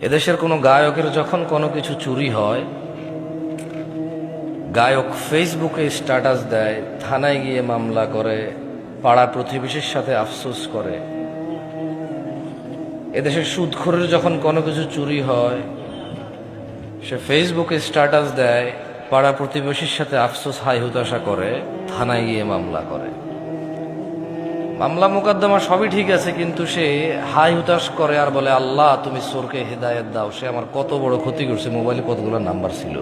এদেশের কোনো গায়কের যখন কোনো কিছু চুরি হয়, গায়ক ফেসবুকে স্ট্যাটাস দেয়, থানায় গিয়ে মামলা করে, পাড়া প্রতিবেশীর সাথে আফসোস করে। এদেশের সুদখোরের যখন কোনো কিছু চুরি হয়, সে ফেসবুকে স্ট্যাটাস দেয়, পাড়া প্রতিবেশীর সাথে আফসোস হাই হুতাশা করে, থানায় গিয়ে মামলা করে। মামলা মোকদ্দমা সবই ঠিক আছে, কিন্তু সে হাই হুতাশ করে আর বলে, আল্লাহ তুমি চোরকে হেদায়েত দাও, সে আমার কত বড় ক্ষতি করছে। মোবাইলে কতগুলো নাম্বার ছিল,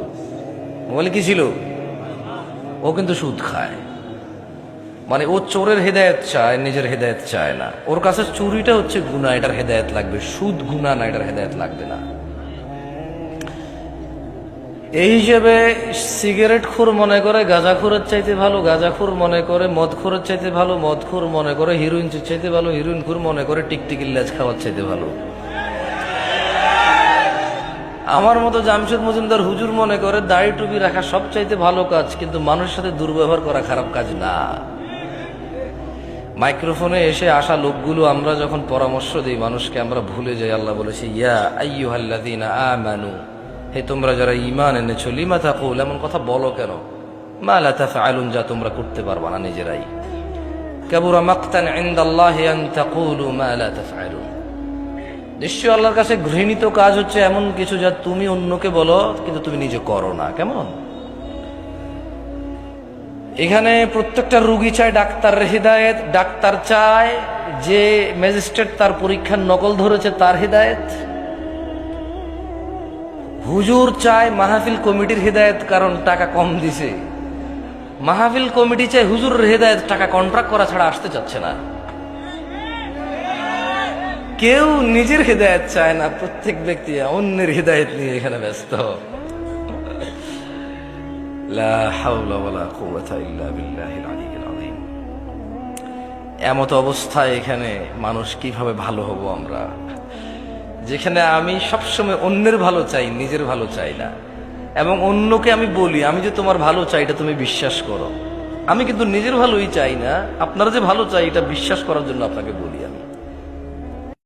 মোবাইলে কি ছিল? ও কিন্তু সুদ খায়। মানে ও চোরের হেদায়েত চায়, নিজের হেদায়েত চায় না। ওর কাছে চুরিটা হচ্ছে গুনাহ, এটার হেদায়েত লাগবে। সুদ গুনাহ না, এটার হেদায়েত লাগবে না। এই হিসেবে সিগারেটখোর মনে করে গাঁজাখোরের চাইতে ভালো, গাঁজাখোর মনে করে মদখোরের চাইতে ভালো, মদখোর মনে করে হিরোইন চাইতে ভালো, হিরোইনখোর মনে করে টিকটিকির লেজ খাওয়ার চাইতে ভালো। আমার মতো জামশেদ মজুমদার হুজুর মনে করে দাড়ি টুপি রাখা সব চাইতে ভালো কাজ, কিন্তু মানুষের সাথে দুর্ব্যবহার করা খারাপ কাজ না। মাইক্রোফোনে এসে আসা লোকগুলো আমরা যখন পরামর্শ দিই মানুষকে, আমরা ভুলে যাই আল্লাহ বলেছে, ইয়া আইয়ুহাল্লাযীনা আমানু, হে তোমরা যারা ঈমান এনেছো, লিমা তাকুল, এমন কথা বলো কেন, মা লা তাফআলুন, যা তোমরা করতে পারবা না নিজেরাই। কাবুরা মাকতান ইনদাল্লাহি আন তাকুলু মা লা তাফআলুন, নিশ্চয় আল্লাহর কাছে ঘৃণিত কাজ হচ্ছে এমন কিছু যা তুমি অন্যকে বলো কিন্তু তুমি নিজে করো না। কেমন? এখানে প্রত্যেকটা রুগী চায় ডাক্তারের হিদায়েত, ডাক্তার চায় যে ম্যাজিস্ট্রেট তার পরীক্ষার নকল ধরেছে তার হিদায়েত, হুজুর চায় মাহফিল কমিটির হিদায়েত কারণ টাকা কম দিছে, মাহফিল কমিটি চায় হুজুরের হিদায়েত, টাকা কন্ট্রাক্ট করা ছাড়া আসতে চাচ্ছে না। কেউ নিজের হিদায়েত চায় না, প্রত্যেক ব্যক্তি অন্যের হিদায়েত নিয়ে এখানে ব্যস্ত। লা হাওলা ওয়ালা কুওয়াতা ইল্লা বিল্লাহিল আলিয়্যিল আযীম। এমত অবস্থায় এখানে মানুষ কিভাবে ভালো হব আমরা, যেখানে আমি সবসময় অন্যের ভালো চাই, নিজের ভালো চাই না। এবং অন্যকে আমি বলি, আমি যে তোমার ভালো চাই এটা তুমি বিশ্বাস করো। আমি কিন্তু নিজের ভালোই চাই না, আপনারা যে ভালো চাই এটা বিশ্বাস করার জন্য আপনাকে বলি আমি।